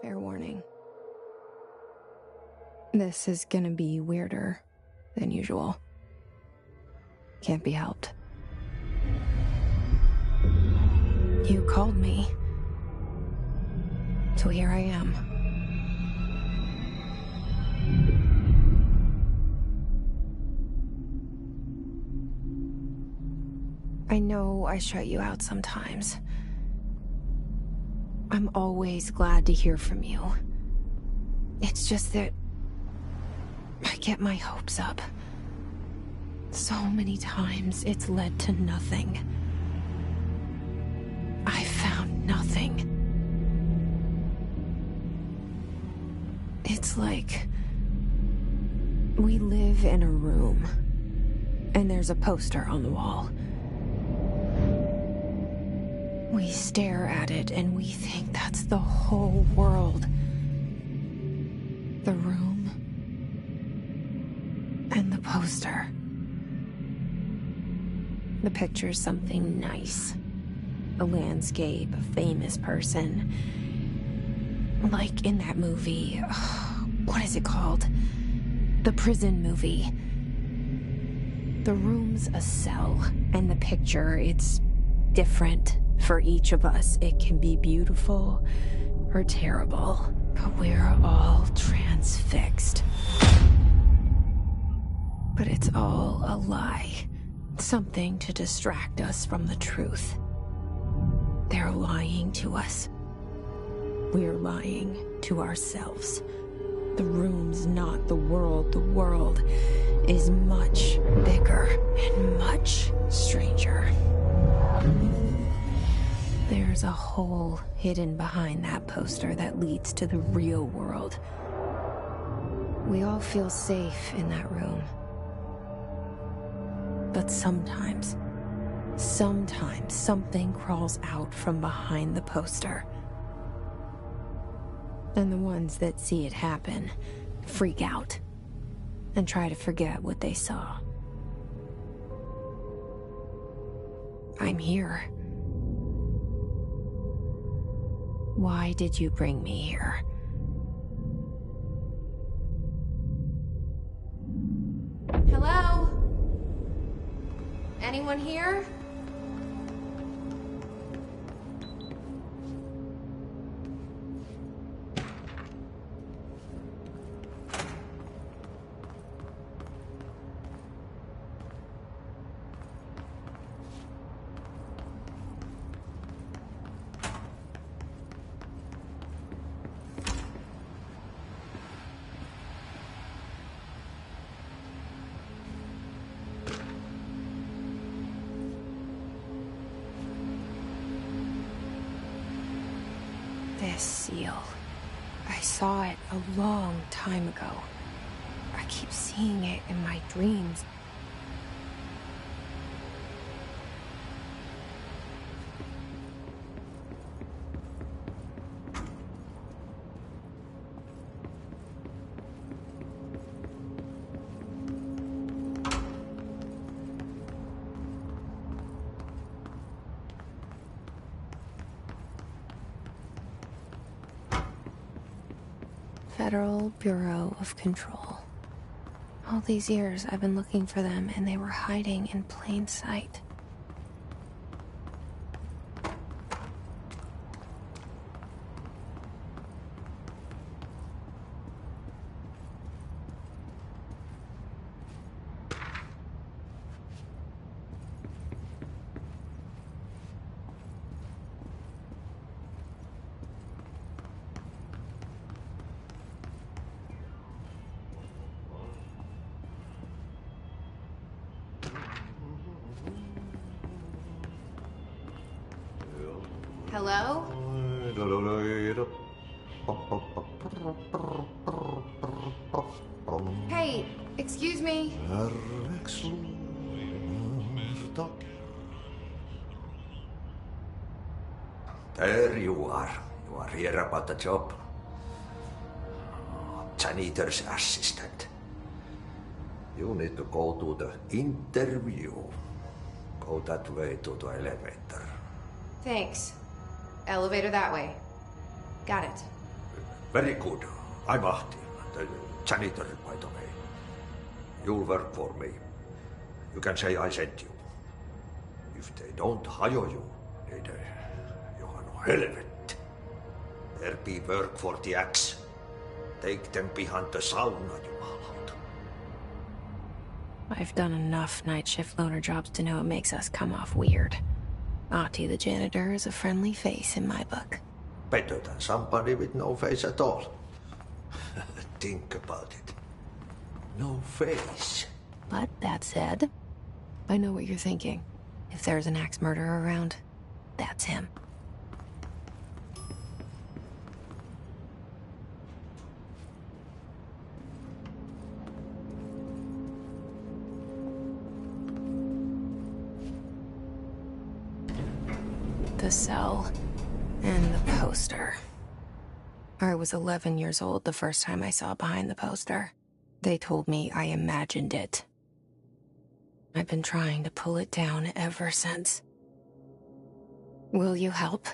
Fair warning. This is gonna be weirder than usual. Can't be helped. You called me. So here I am. I know I shut you out sometimes. I'm always glad to hear from you. It's just that I get my hopes up. So many times it's led to nothing. I found nothing. It's like we live in a room, and there's a poster on the wall. We stare at it and we think that's the whole world. The room and the poster. The picture's something nice. A landscape, a famous person. Like in that movie, what is it called? The prison movie. The room's a cell, and the picture, it's different for each of us. It can be beautiful or terrible, but we're all transfixed. But it's all a lie. Something to distract us from the truth. They're lying to us. We're lying to ourselves. The room's not the world. The world is much bigger and much stranger. There's a hole hidden behind that poster that leads to the real world. We all feel safe in that room. But sometimes something crawls out from behind the poster. And the ones that see it happen freak out and try to forget what they saw. I'm here. Why did you bring me here? Hello? Anyone here? This seal. I saw it a long time ago. I keep seeing it in my dreams. Federal Bureau of Control. All these years I've been looking for them, and they were hiding in plain sight. Hello? Hey, excuse me. There you are. You are here about the job. Janitor's assistant. You need to go to the interview. Go that way to the elevator. Thanks. Elevator that way. Got it. Very good. I'm Ahti, the janitor, by the way. You'll work for me. You can say I sent you. If they don't hire you, niin johan on helvetti. There be work for the axe. Take them behind the sauna, jumalauta. I've done enough night shift loner jobs to know it makes us come off weird. Ahti the janitor is a friendly face in my book. Better than somebody with no face at all. Think about it. No face. But that said, I know what you're thinking. If there's an axe murderer around, that's him. The cell and the poster. I was 11 years old the first time I saw behind the poster. They told me I imagined it. I've been trying to pull it down ever since. Will you help?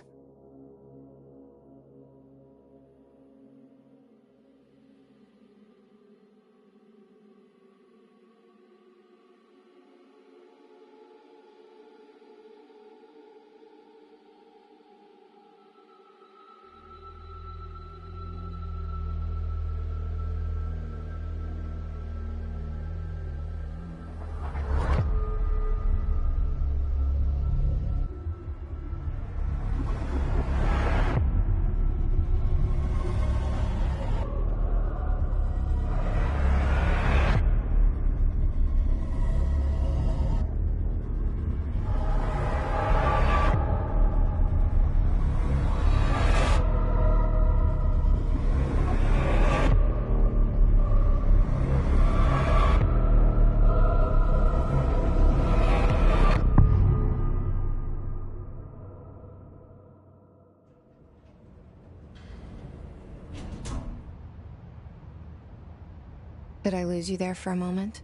Did I lose you there for a moment?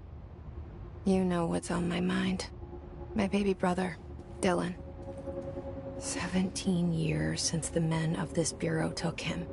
You know what's on my mind. My baby brother, Dylan. 17 years since the men of this bureau took him.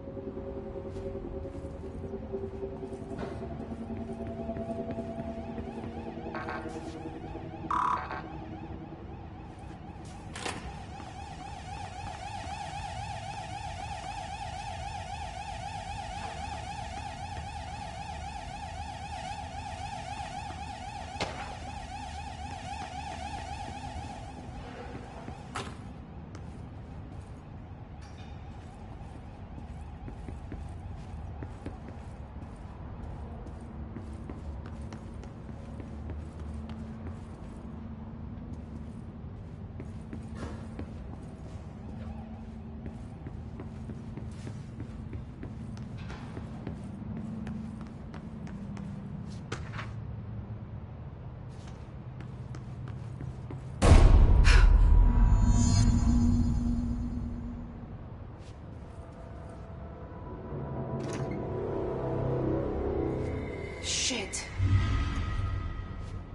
Shit.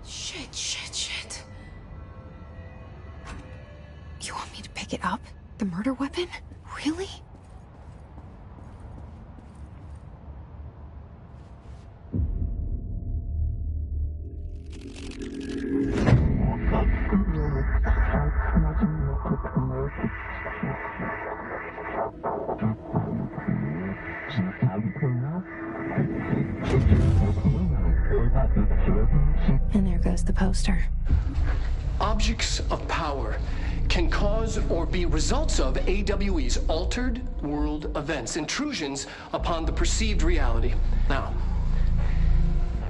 Shit. You want me to pick it up? The murder weapon? Really? And there goes the poster. Objects of power can cause or be results of AWE's altered world events, intrusions upon the perceived reality. Now,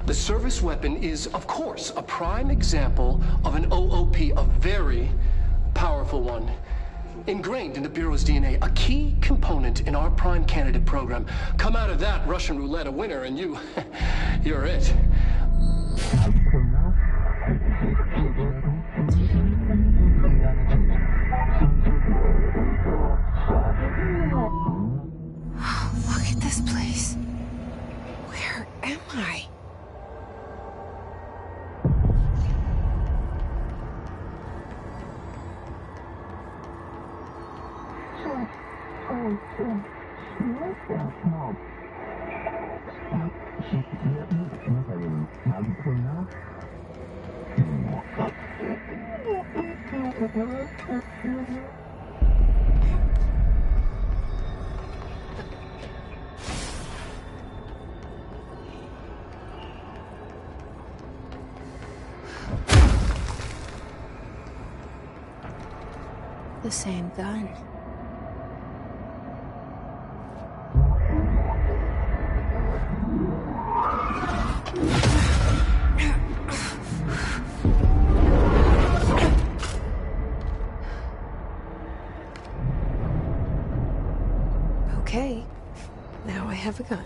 the service weapon is, of course, a prime example of an OOP, a very powerful one. Ingrained in the Bureau's DNA, a key component in our prime candidate program. Come out of that Russian roulette a winner and you're it. Look at this place. Where am I? The same gun. Okay, now I have a gun.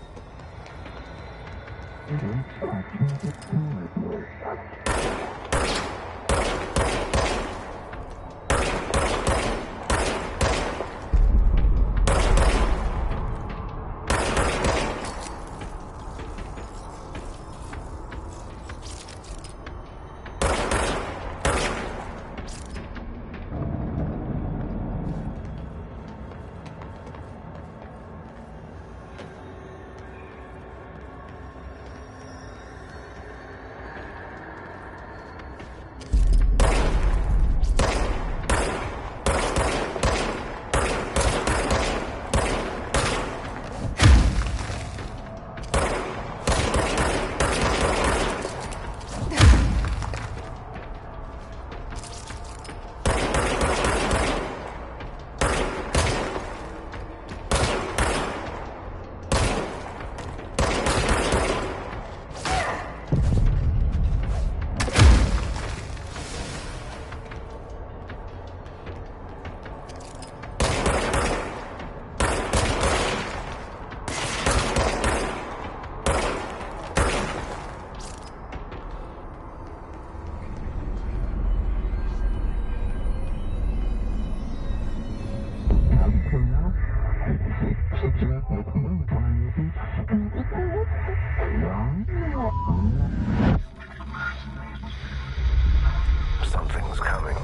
Something's coming.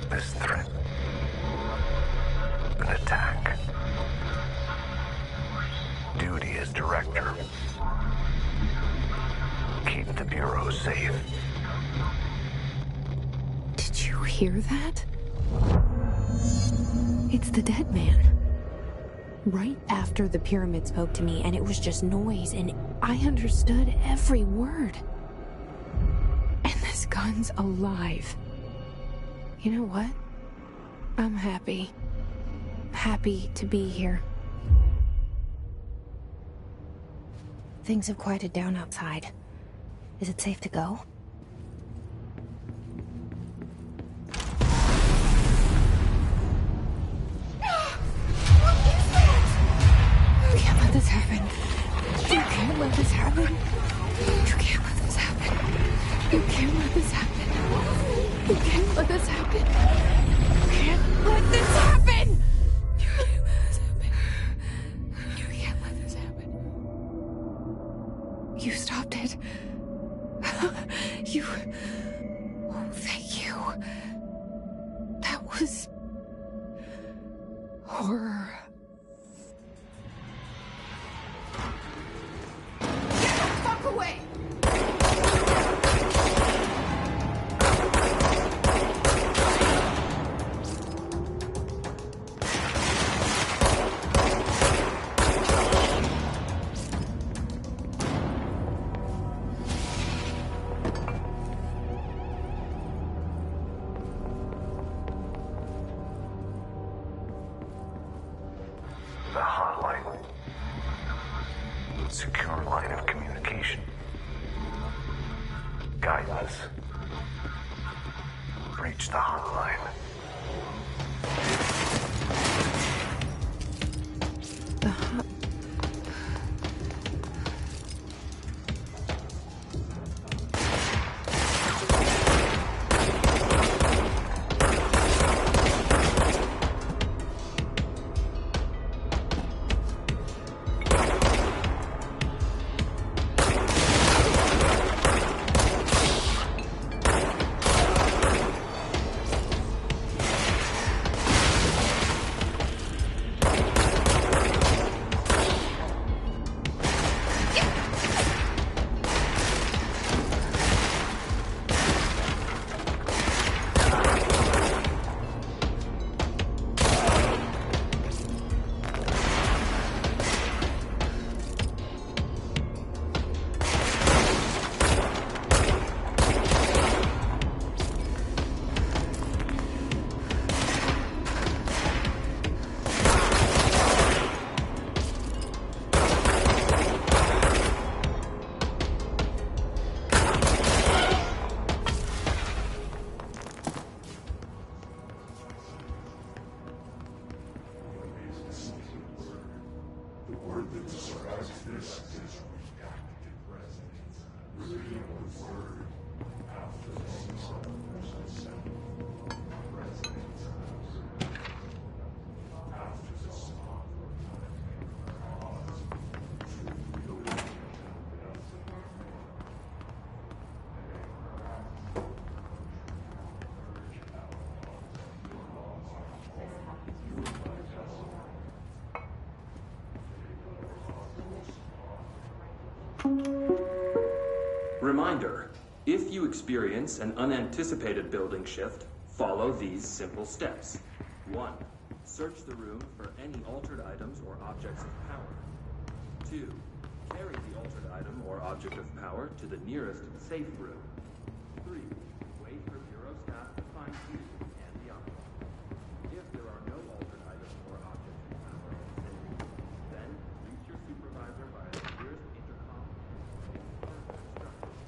This threat. An attack. Duty as director. Keep the Bureau safe. Did you hear that? It's the dead man. Right after the pyramid spoke to me, and it was just noise, and I understood every word. And this gun's alive. You know what? I'm happy. Happy to be here. Things have quieted down outside. Is it safe to go? You can't let this happen. You can't let this happen. You can't let this happen. You can't let this happen. You can't let this happen. You can't let this happen. You can't let this happen. You stopped it. You... Oh, thank you. That was... horror. Get the fuck away! The hotline. Secure line of communication. Guidance. Reach the hotline. The hot... Reminder, if you experience an unanticipated building shift, follow these simple steps. 1. Search the room for any altered items or objects of power. 2. Carry the altered item or object of power to the nearest safe room. 3. Wait for Bureau staff to find you and the envelope. If there are no altered items or objects of power in the safe room, then reach your supervisor via the nearest intercom and further instructions.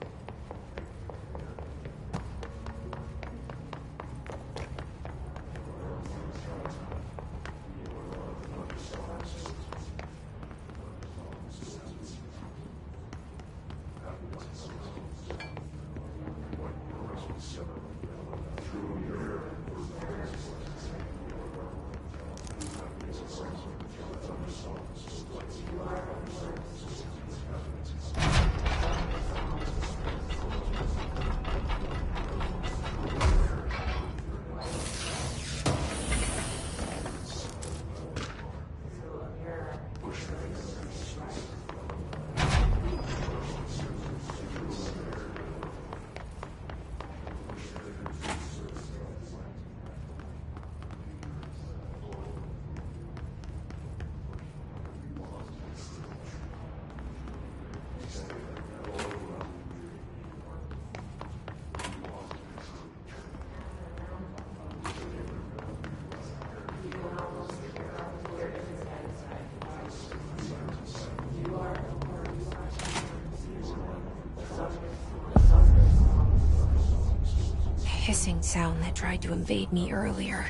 Hissing sound that tried to invade me earlier.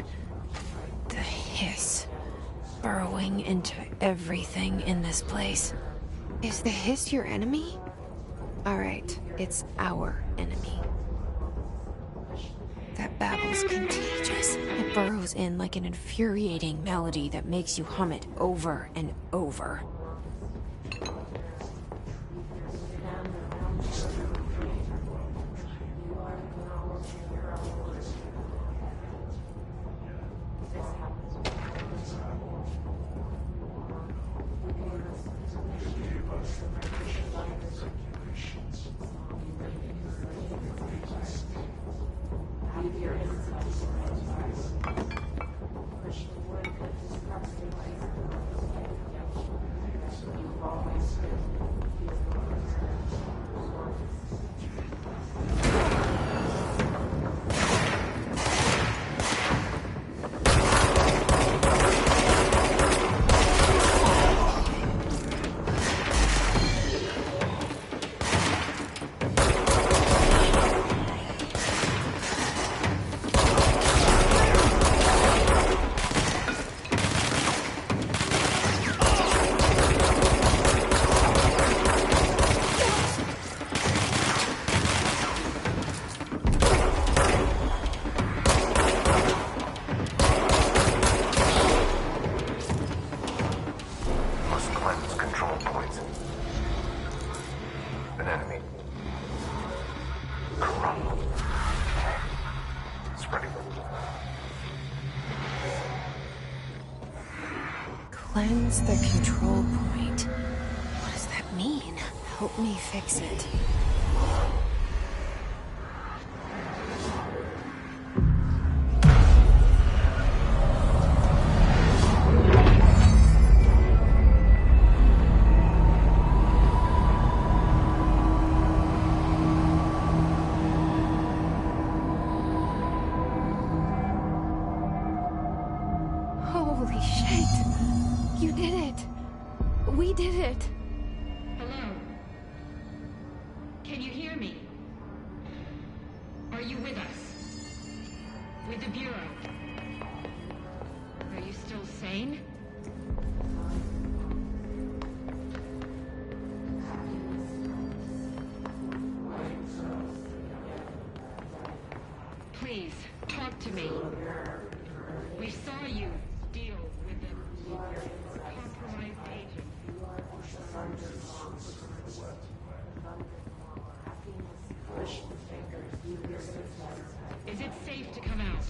The hiss. Burrowing into everything in this place. Is the hiss your enemy? Alright, it's our enemy. That babble's contagious. It burrows in like an infuriating melody that makes you hum it over and over. Cleanse the control point. What does that mean? Help me fix it. Holy shit! You did it! We did it! Hello? Can you hear me? Are you with us? With the Bureau? Are you still sane? Please, talk to me. We saw you deal with the compromised agent. Is it safe to come out?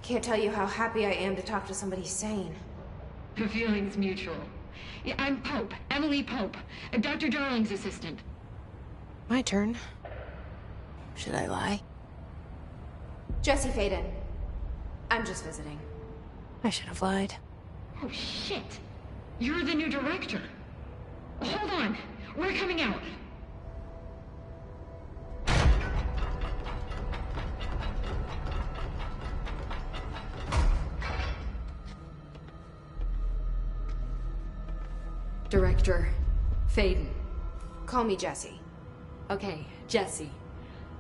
Can't tell you how happy I am to talk to somebody sane. The feeling's mutual. Yeah, I'm Pope, Emily Pope, Dr. Darling's assistant. My turn. Should I lie? Jesse Faden. I'm just visiting. I should have lied. Oh, shit. You're the new director. Hold on. We're coming out. Director Faden. Call me Jesse. Okay, Jesse.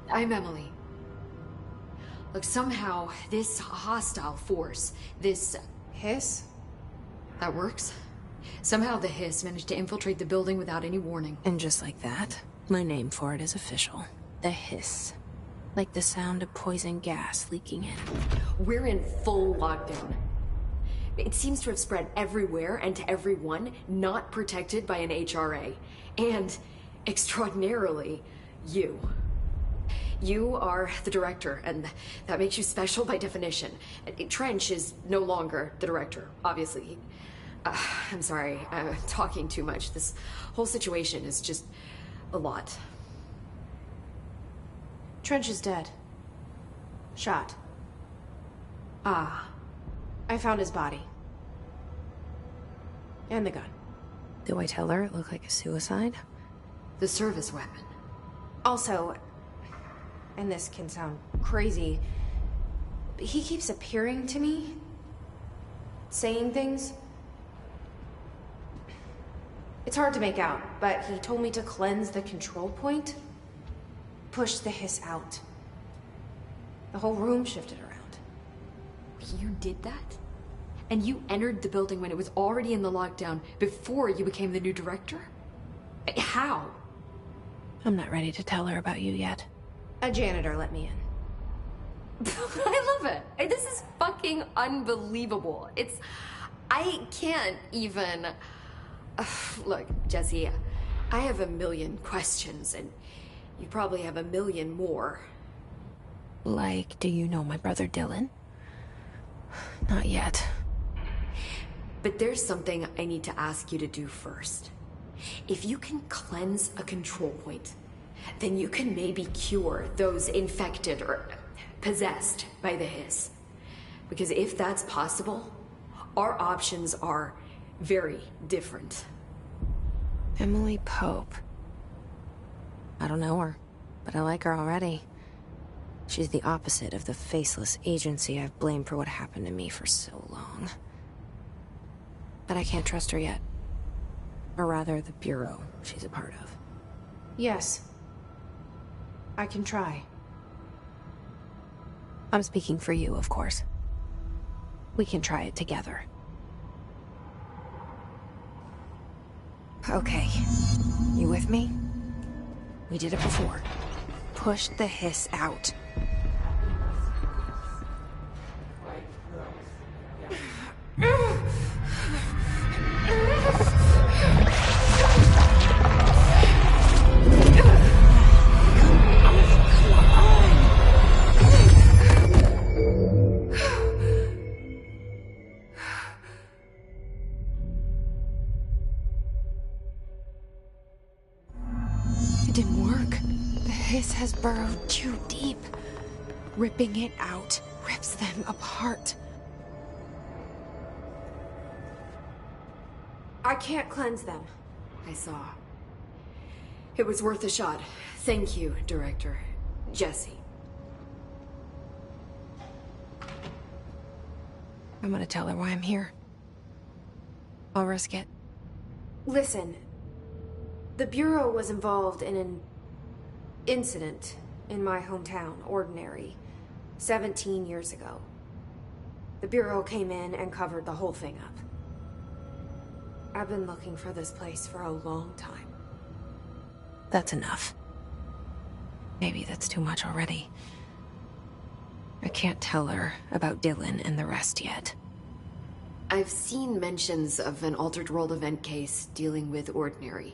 I'm Emily. Look, somehow this hostile force, this... Hiss? That works. Somehow the Hiss managed to infiltrate the building without any warning. And just like that, my name for it is official. The Hiss. Like the sound of poison gas leaking in. We're in full lockdown. It seems to have spread everywhere and to everyone not protected by an HRA. And, extraordinarily, you. You are the director, and that makes you special by definition. Trench is no longer the director, obviously. I'm sorry, I'm talking too much. This whole situation is just a lot. Trench is dead. Shot. Ah. I found his body. And the gun. Do I tell her it looked like a suicide? The service weapon. Also, and this can sound crazy, but he keeps appearing to me, saying things. It's hard to make out, but he told me to cleanse the control point, push the Hiss out. The whole room shifted around. You did that? And you entered the building when it was already in the lockdown before you became the new director? How? I'm not ready to tell her about you yet. A janitor let me in. I love it. This is fucking unbelievable. I can't even... Look, Jesse, I have a million questions, and you probably have a million more. Like, do you know my brother Dylan? Not yet. But there's something I need to ask you to do first. If you can cleanse a control point, then you can maybe cure those infected or possessed by the Hiss. Because if that's possible, our options are very different. Emily Pope. I don't know her, but I like her already. She's the opposite of the faceless agency I've blamed for what happened to me for so long. But I can't trust her yet. Or rather, the Bureau she's a part of. Yes. I can try. I'm speaking for you, of course. We can try it together. Okay. You with me? We did it before. Push the Hiss out. It didn't work. The Hiss has burrowed too deep. Ripping it out rips them apart. I can't cleanse them. I saw. It was worth a shot. Thank you, Director. Jesse. I'm gonna tell her why I'm here. I'll risk it. Listen. The Bureau was involved in an incident in my hometown, Ordinary, 17 years ago. The Bureau came in and covered the whole thing up. I've been looking for this place for a long time. That's enough. Maybe that's too much already. I can't tell her about Dylan and the rest yet. I've seen mentions of an Altered World event case dealing with Ordinary.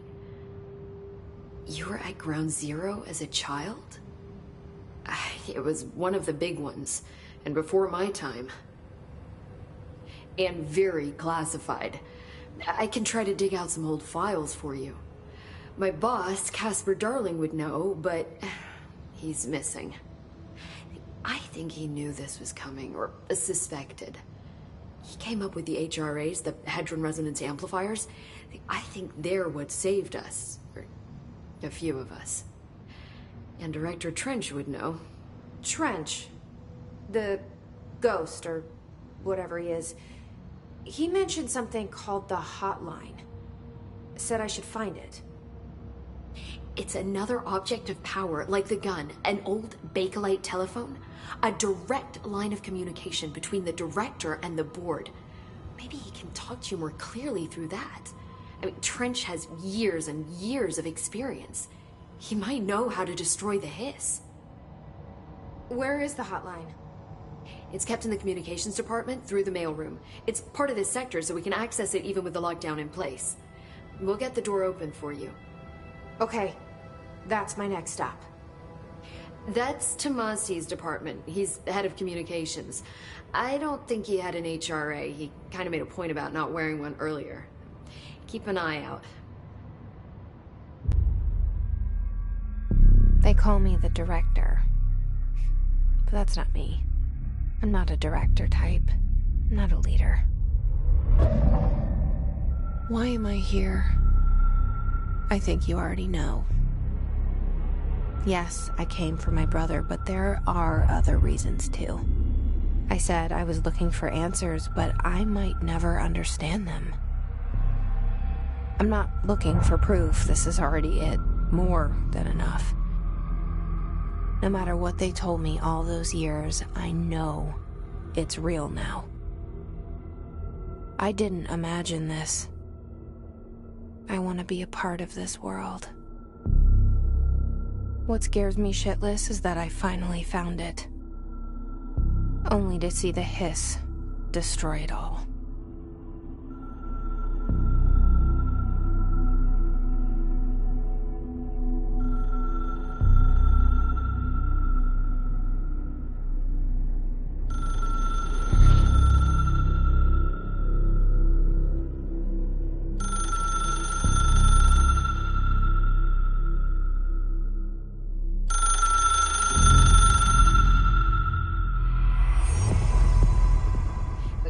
You were at Ground Zero as a child? It was one of the big ones. and before my time. And very classified. I can try to dig out some old files for you. My boss, Casper Darling, would know, but he's missing. I think he knew this was coming, or suspected. He came up with the HRAs, the Hadron Resonance Amplifiers. I think they're what saved us. Or a few of us. And Director Trench would know. Trench. The ghost, or whatever he is. He mentioned something called the Hotline. Said I should find it. It's another object of power, like the gun, an old Bakelite telephone. A direct line of communication between the director and the board. Maybe he can talk to you more clearly through that. I mean, Trench has years and years of experience. He might know how to destroy the Hiss. Where is the Hotline? It's kept in the communications department through the mailroom. It's part of this sector, so we can access it even with the lockdown in place. We'll get the door open for you. Okay, that's my next stop. That's Tomasi's department. He's the head of communications. I don't think he had an HRA. He kind of made a point about not wearing one earlier. Keep an eye out. They call me the director. But that's not me. I'm not a director type. I'm not a leader. Why am I here? I think you already know. Yes, I came for my brother, but there are other reasons too. I said I was looking for answers, but I might never understand them. I'm not looking for proof. This is already it. More than enough. No matter what they told me all those years, I know it's real now. I didn't imagine this. I want to be a part of this world. What scares me shitless is that I finally found it. Only to see the Hiss destroy it all.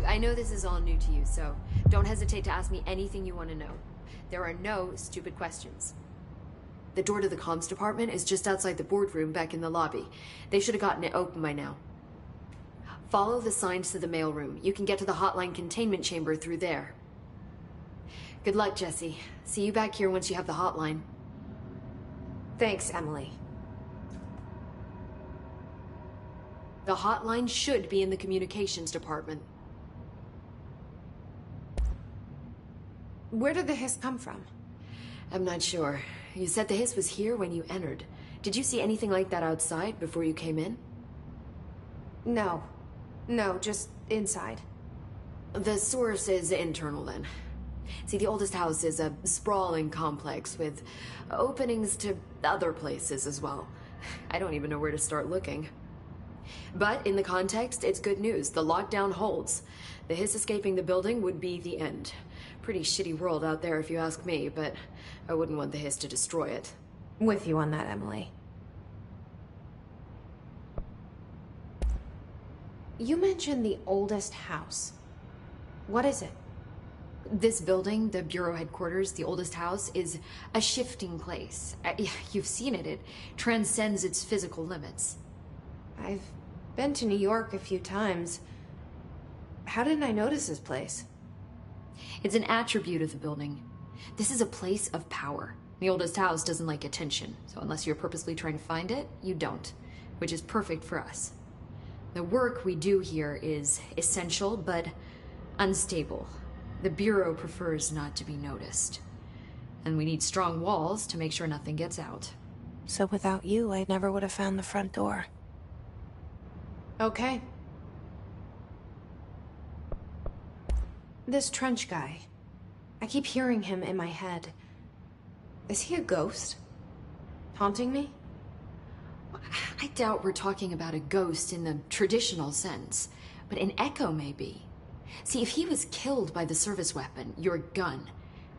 I know this is all new to you, so don't hesitate to ask me anything you want to know. There are no stupid questions. The door to the comms department is just outside the boardroom back in the lobby. They should have gotten it open by now. Follow the signs to the mailroom. You can get to the hotline containment chamber through there. Good luck, Jesse. See you back here once you have the hotline. Thanks, Emily. The hotline should be in the communications department. Where did the Hiss come from? I'm not sure. You said the Hiss was here when you entered. Did you see anything like that outside before you came in? No, just inside. The source is internal then. See, the oldest house is a sprawling complex with openings to other places as well. I don't even know where to start looking. But in the context, it's good news. The lockdown holds. The Hiss escaping the building would be the end. Pretty shitty world out there if you ask me, but I wouldn't want the Hiss to destroy it. With you on that, Emily. You mentioned the oldest house. What is it? This building, the Bureau headquarters, the oldest house, is a shifting place. You've seen it. It transcends its physical limits. I've been to New York a few times. How didn't I notice this place? It's an attribute of the building. This is a place of power. The oldest house doesn't like attention, so unless you're purposely trying to find it, you don't, which is perfect for us. The work we do here is essential, but unstable. The Bureau prefers not to be noticed. And we need strong walls to make sure nothing gets out. So without you, I never would have found the front door. Okay. This Trench guy. I keep hearing him in my head. Is he a ghost? Haunting me? I doubt we're talking about a ghost in the traditional sense, but an echo maybe. See, if he was killed by the service weapon, your gun,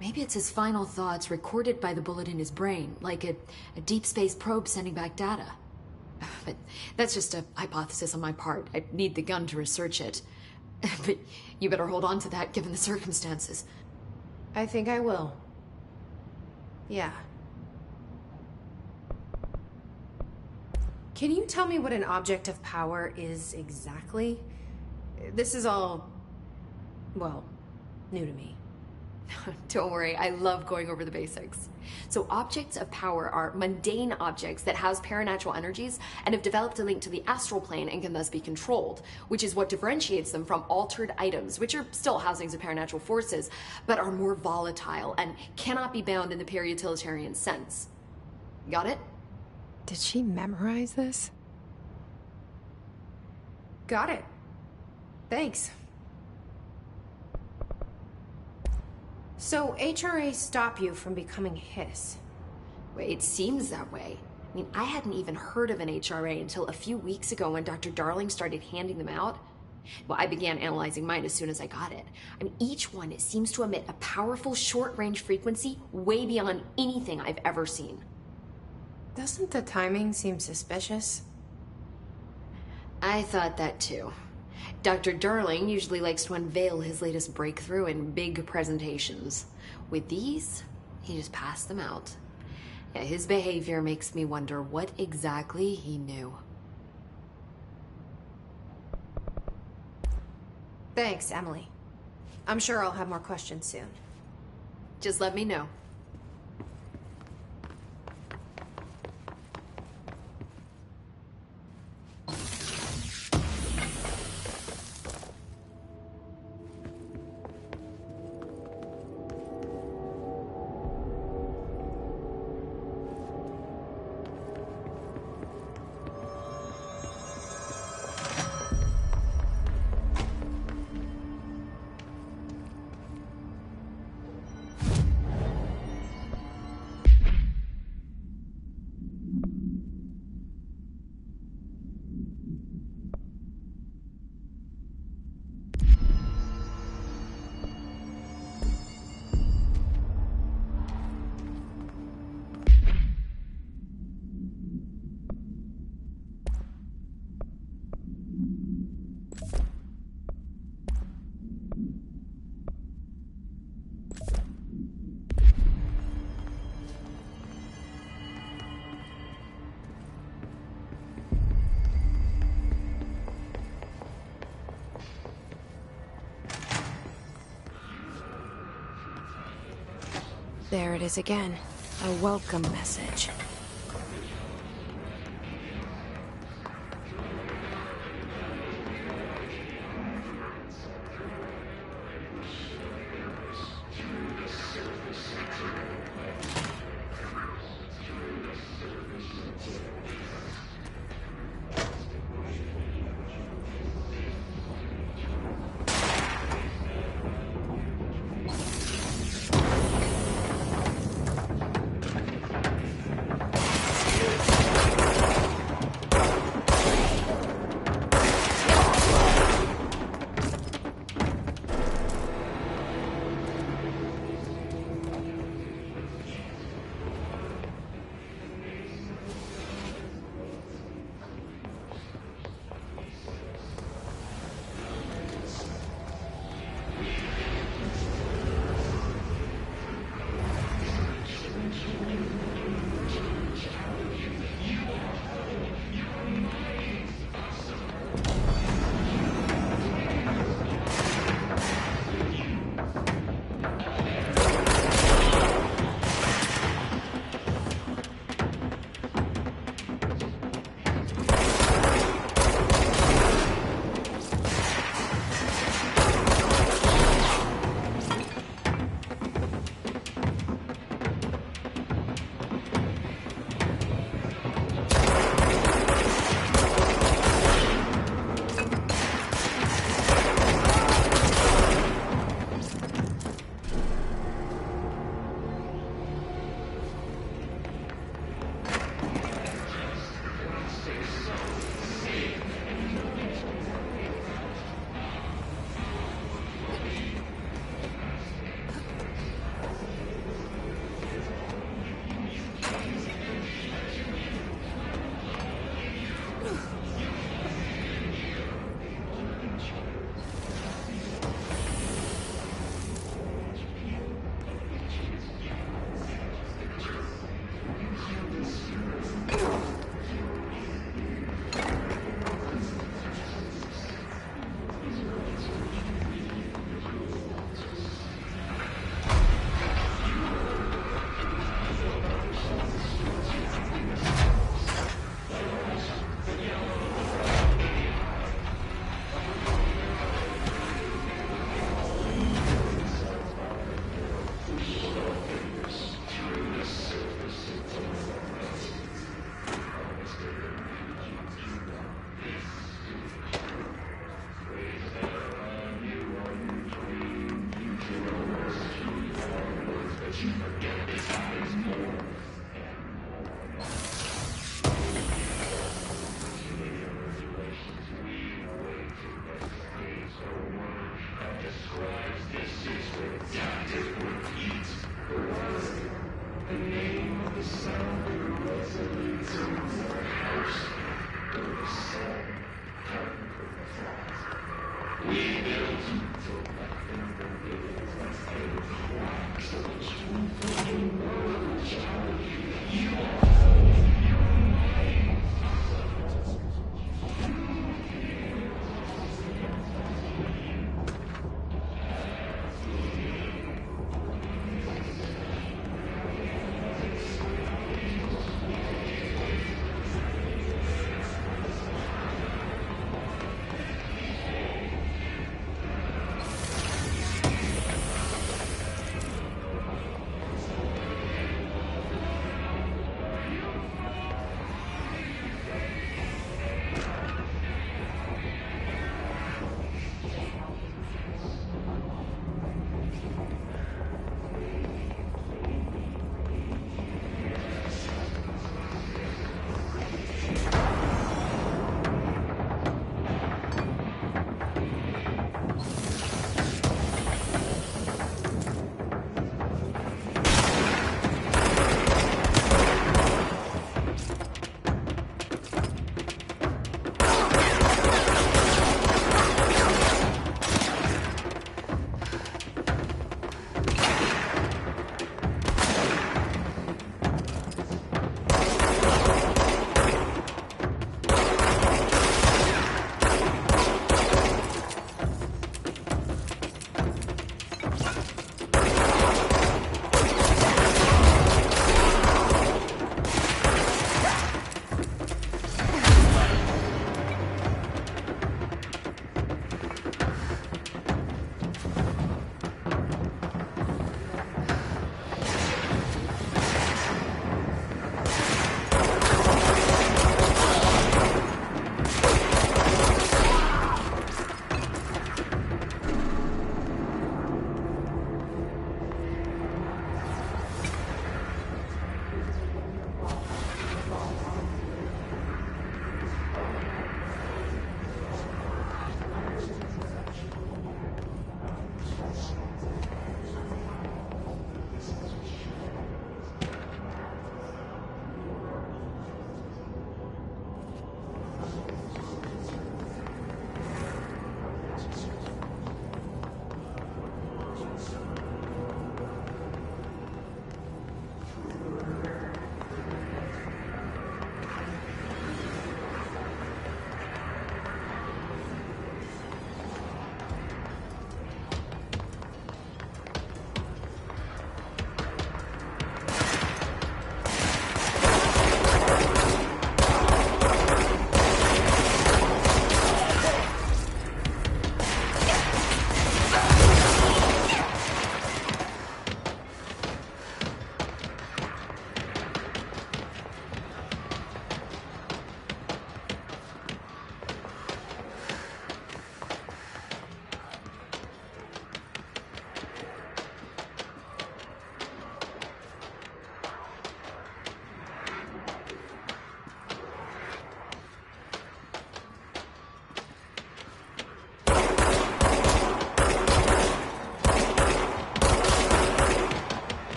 maybe it's his final thoughts recorded by the bullet in his brain, like a deep space probe sending back data. But that's just a hypothesis on my part. I need the gun to research it. But you better hold on to that given the circumstances. I think I will. Yeah. Can you tell me what an object of power is exactly? This is all, well, new to me. Don't worry, I love going over the basics. So objects of power are mundane objects that house paranatural energies and have developed a link to the astral plane and can thus be controlled, which is what differentiates them from altered items, which are still housings of paranatural forces, but are more volatile and cannot be bound in the peri-utilitarian sense. Got it? Did she memorize this? Got it. Thanks. So HRA stop you from becoming Hiss? Wait, it seems that way. I mean, I hadn't even heard of an HRA until a few weeks ago when Dr. Darling started handing them out. Well, I began analyzing mine as soon as I got it. I mean, each one seems to emit a powerful short-range frequency way beyond anything I've ever seen. Doesn't the timing seem suspicious? I thought that too. Dr. Darling usually likes to unveil his latest breakthrough in big presentations. With these, he just passed them out. Yeah, his behavior makes me wonder what exactly he knew. Thanks, Emily. I'm sure I'll have more questions soon. Just let me know. There it is again. A welcome message.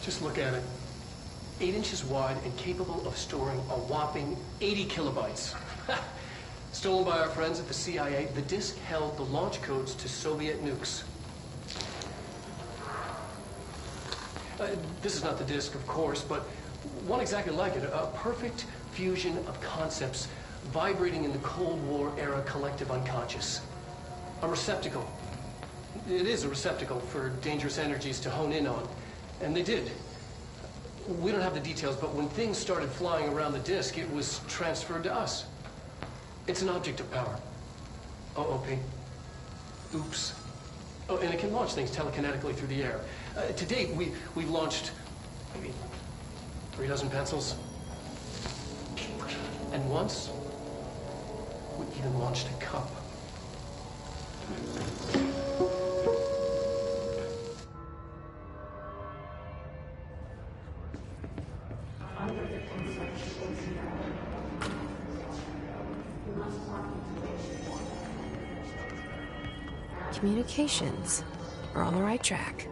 Just look at it. 8 inches wide and capable of storing a whopping 80 kilobytes. Stolen by our friends at the CIA, the disk held the launch codes to Soviet nukes. This is not the disk, of course, but one exactly like it. A perfect fusion of concepts vibrating in the Cold War era collective unconscious. A receptacle. It is a receptacle for dangerous energies to hone in on. And they did. We don't have the details, but when things started flying around the disk, it was transferred to us. It's an object of power. OOP. Oops. Oh, and it can launch things telekinetically through the air. To date, we've launched maybe 3 dozen pencils. And once, we even launched a cup. Communications. We're on the right track.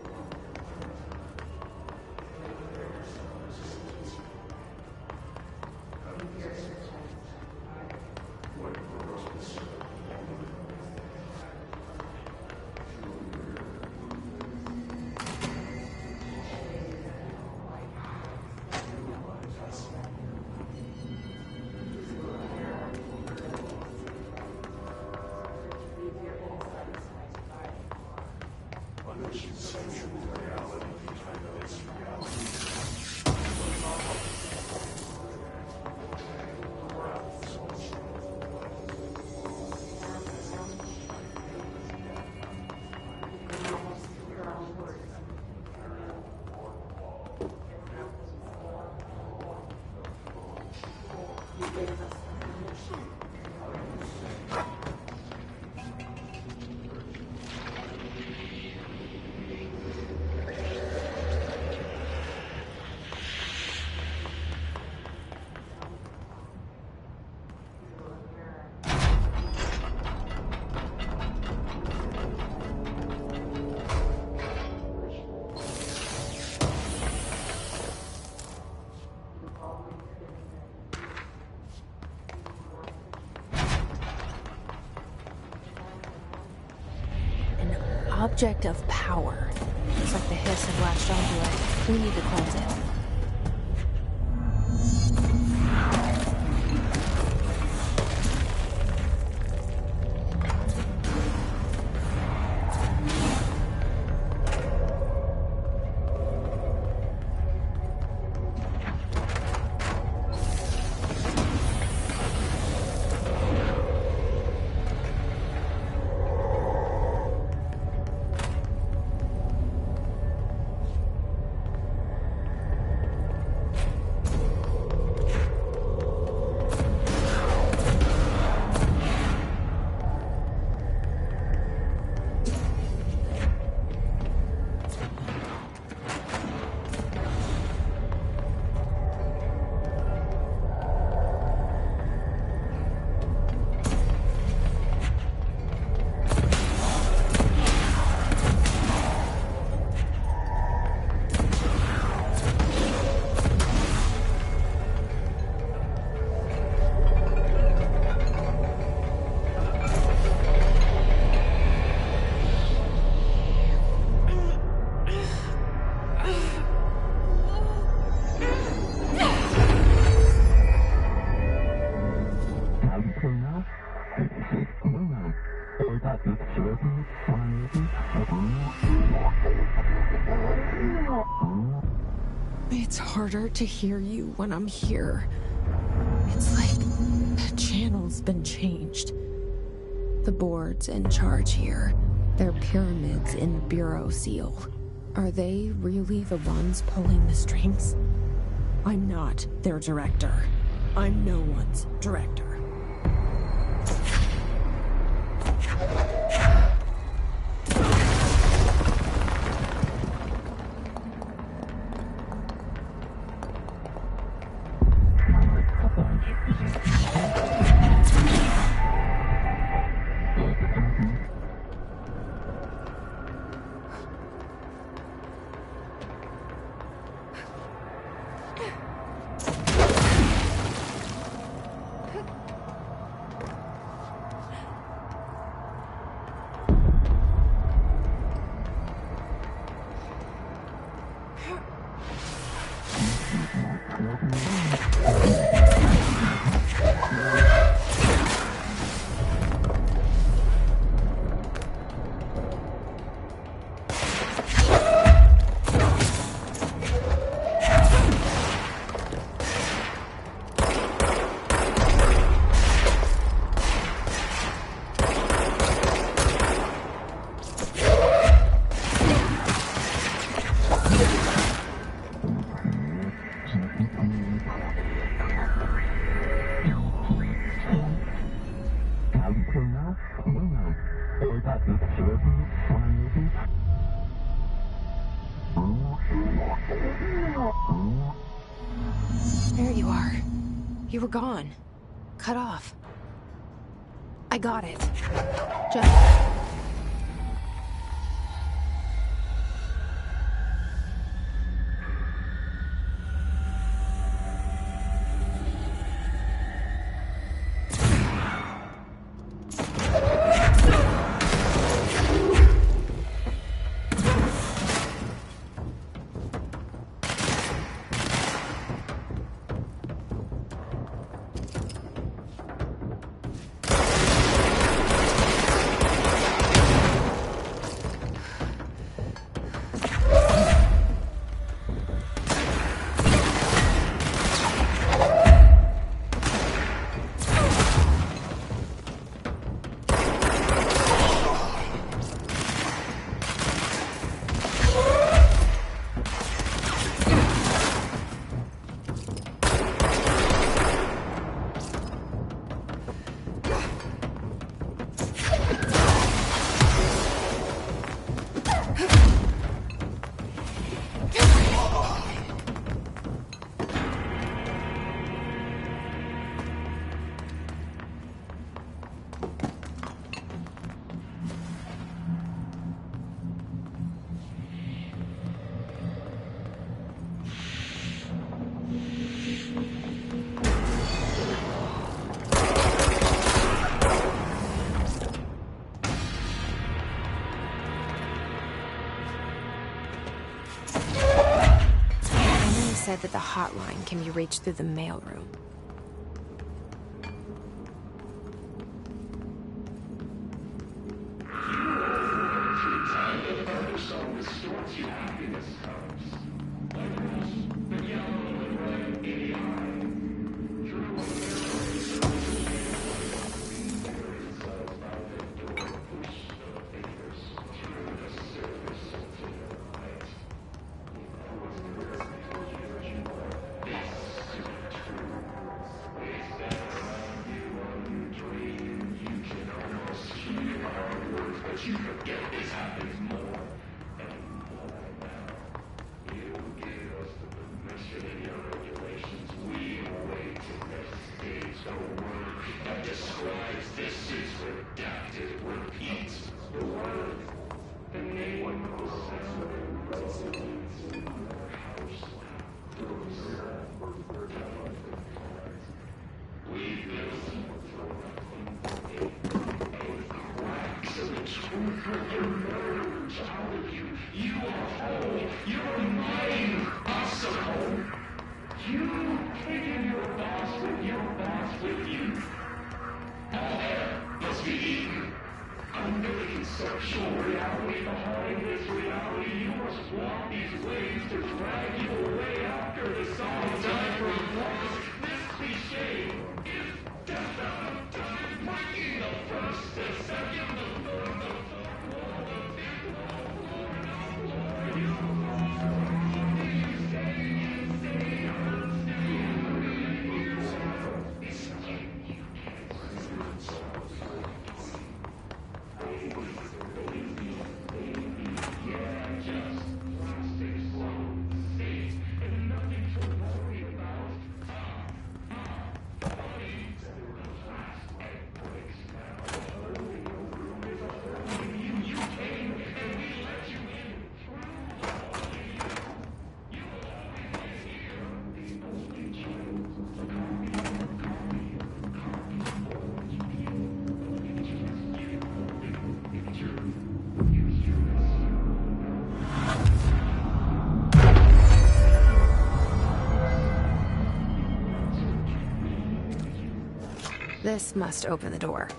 Object of power. Looks like the hiss have latched onto it. We need to cleanse it. It's harder to hear you when I'm here. It's like the channel's been changed. The board's in charge here. They're pyramids in the Bureau seal. Are they really the ones pulling the strings? I'm not their director. I'm no one's director. There you are. You were gone. Cut off. I got it. Just... said that the hotline can be reached through the mailroom. This must open the door.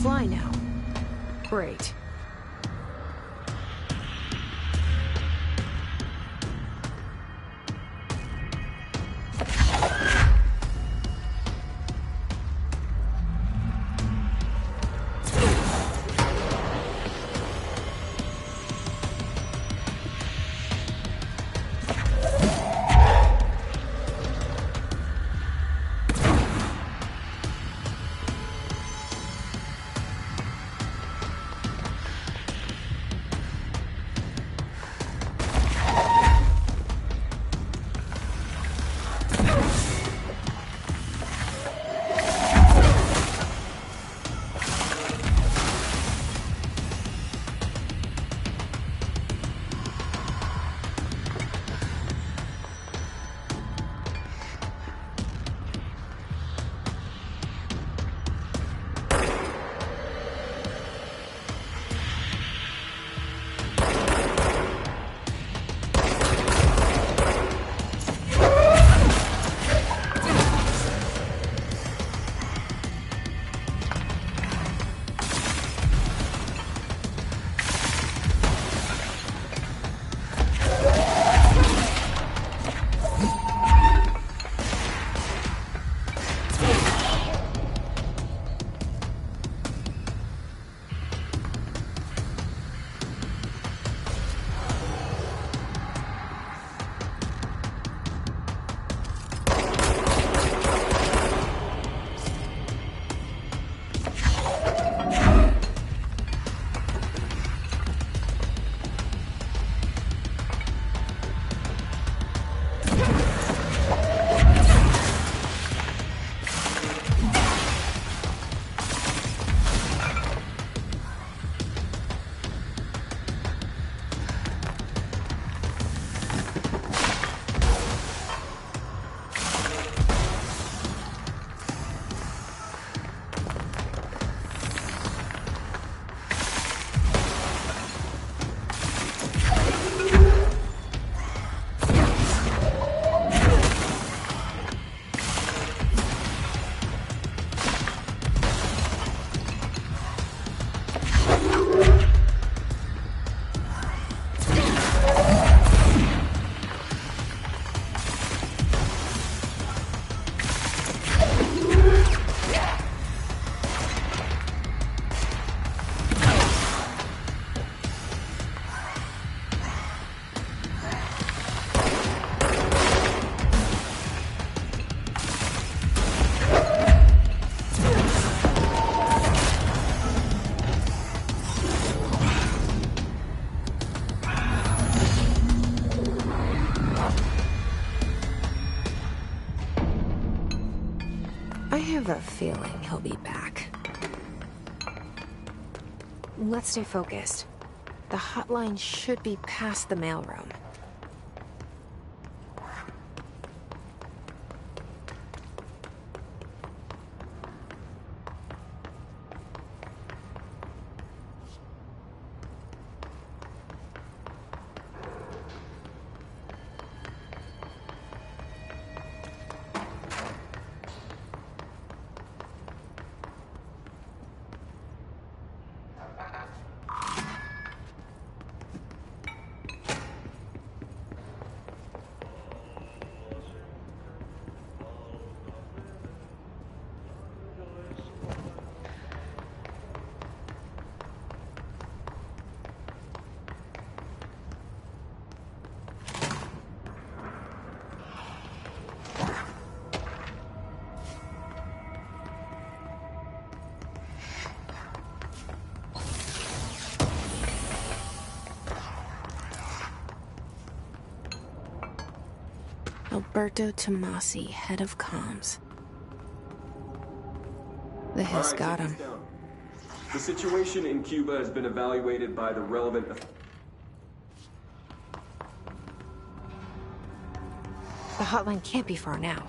Fly now. Great. I have a feeling he'll be back. Let's stay focused. The hotline should be past the mailroom. Alberto Tomasi, head of comms. The hiss got him. The situation in Cuba has been evaluated by the relevant... The hotline can't be far now.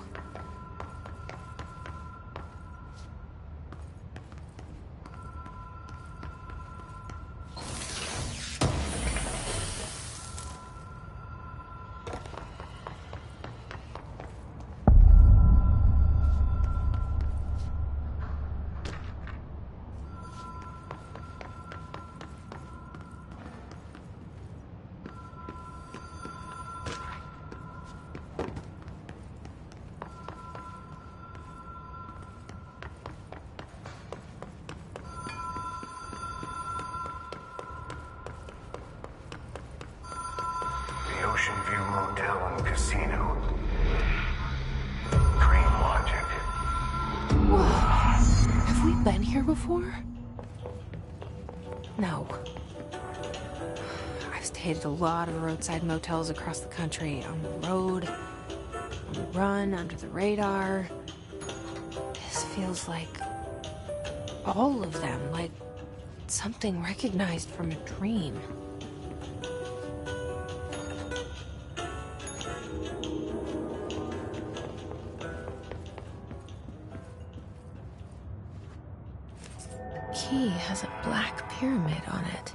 Ocean View Motel and Casino. Dream Logic. Whoa. Have we been here before? No. I've stayed at a lot of roadside motels across the country. On the road, on the run, under the radar. This feels like all of them, like something recognized from a dream. Key has a black pyramid on it.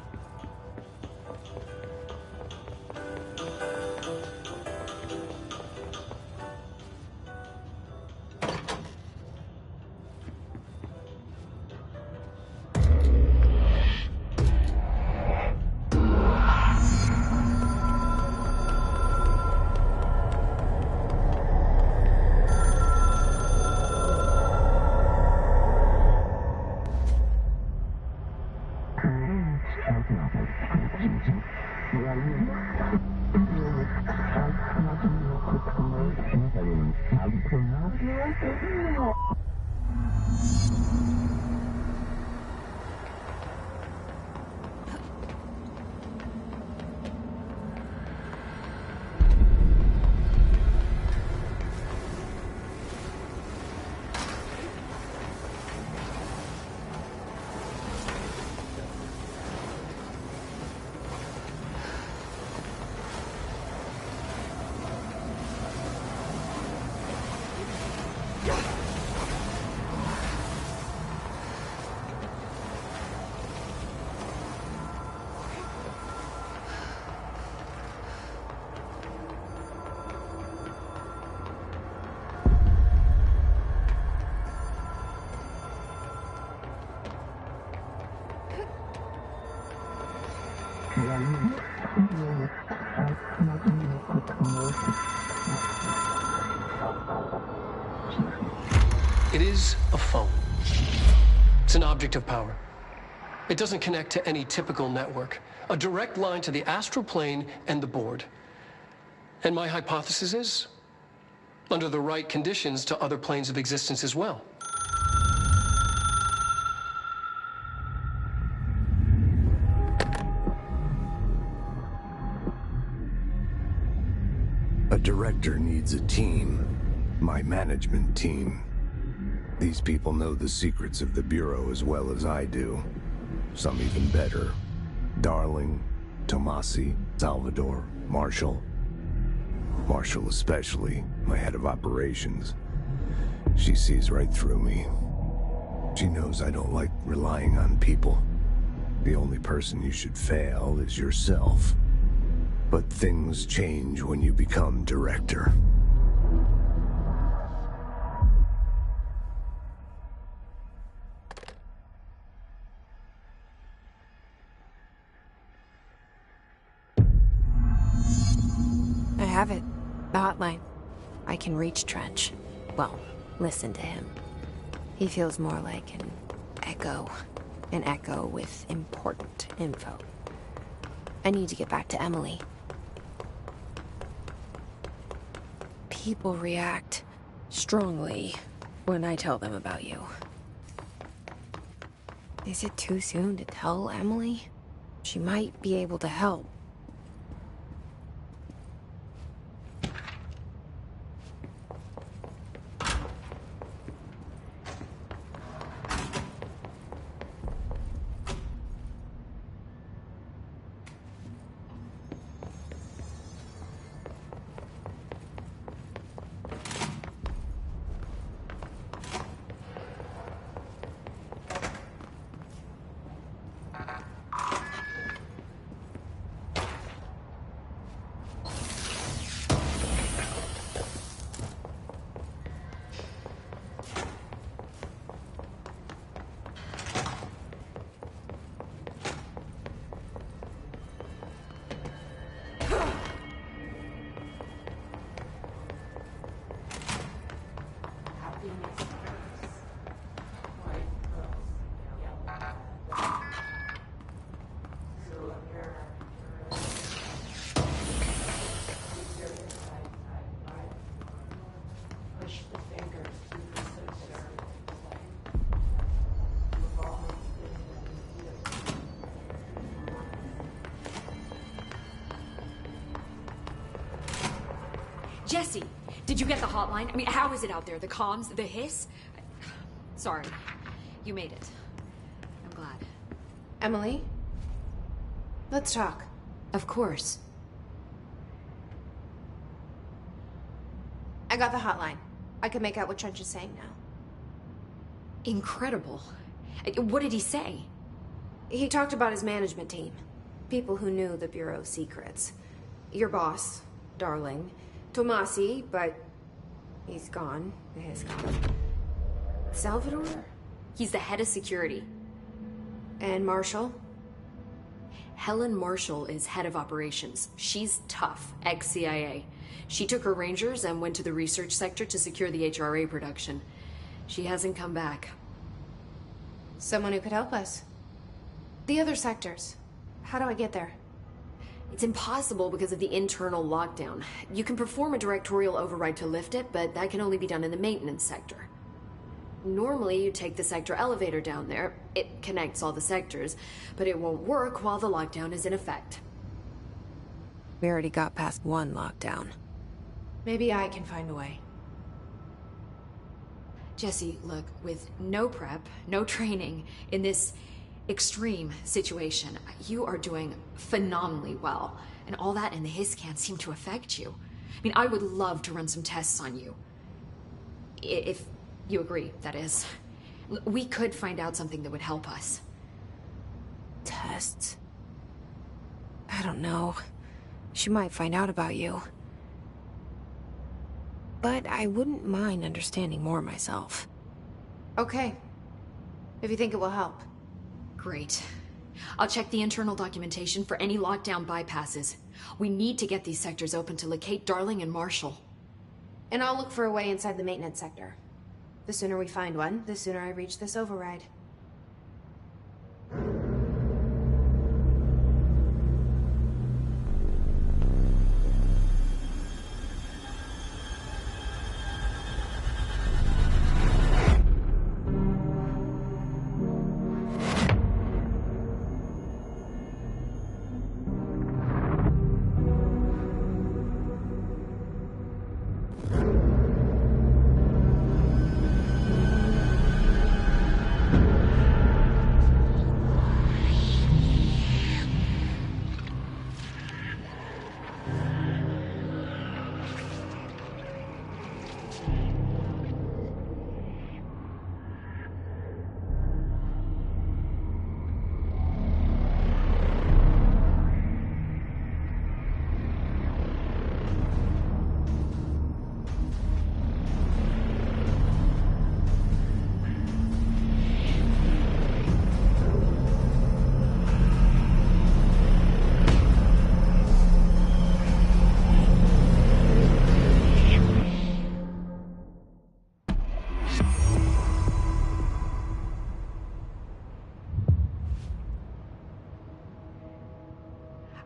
It is a phone. It's an object of power. It doesn't connect to any typical network. A direct line to the astral plane and the board. And my hypothesis is, under the right conditions, to other planes of existence as well. A director needs a team. My management team. These people know the secrets of the Bureau as well as I do. Some even better. Darling, Tomasi, Salvador, Marshall. Marshall especially, my head of operations. She sees right through me. She knows I don't like relying on people. The only person you should fail is yourself. But things change when you become director. I have it. The hotline. I can reach Trench. Well, listen to him. He feels more like an echo. An echo with important info. I need to get back to Emily. People react strongly when I tell them about you. Is it too soon to tell Emily? She might be able to help. Jesse, did you get the hotline? I mean, how is it out there? The comms? The hiss? Sorry. You made it. I'm glad. Emily? Let's talk. Of course. I got the hotline. I can make out what Trench is saying now. Incredible. What did he say? He talked about his management team. People who knew the Bureau's secrets. Your boss, Darling. Tomasi, but he's gone. He's gone. Salvador? He's the head of security. And Marshall? Helen Marshall is head of operations. She's tough, ex-CIA. She took her Rangers and went to the research sector to secure the HRA production. She hasn't come back. Someone who could help us. The other sectors. How do I get there? It's impossible because of the internal lockdown. You can perform a directorial override to lift it, but that can only be done in the maintenance sector. Normally, you take the sector elevator down there. It connects all the sectors, but it won't work while the lockdown is in effect. We already got past one lockdown. Maybe I can find a way. Jesse, look, with no prep, no training, in this extreme situation, you are doing phenomenally well. And all that and the hiss can't seem to affect you. I mean, I would love to run some tests on you. If you agree, that is. We could find out something that would help us. Tests? I don't know. She might find out about you. But I wouldn't mind understanding more myself. Okay. If you think it will help. Great. I'll check the internal documentation for any lockdown bypasses. We need to get these sectors open to locate Darling and Marshall. And I'll look for a way inside the maintenance sector. The sooner we find one, the sooner I reach this override.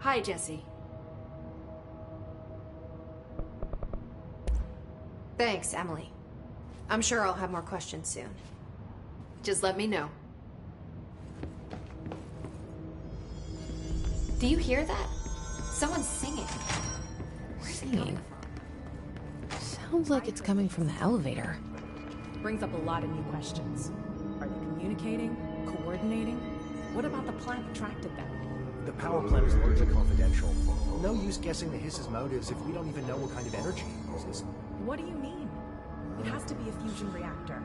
Hi, Jesse. Thanks, Emily. I'm sure I'll have more questions soon. Just let me know. Do you hear that? Someone's singing. Singing? Sounds like it's coming from the elevator. Brings up a lot of new questions. Are they communicating? Coordinating? What about the plant that attracted them? The power plant is largely confidential. No use guessing the Hiss's motives if we don't even know what kind of energy he uses. What do you mean? It has to be a fusion reactor.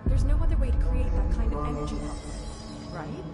There's no other way to create that kind of energy output, right?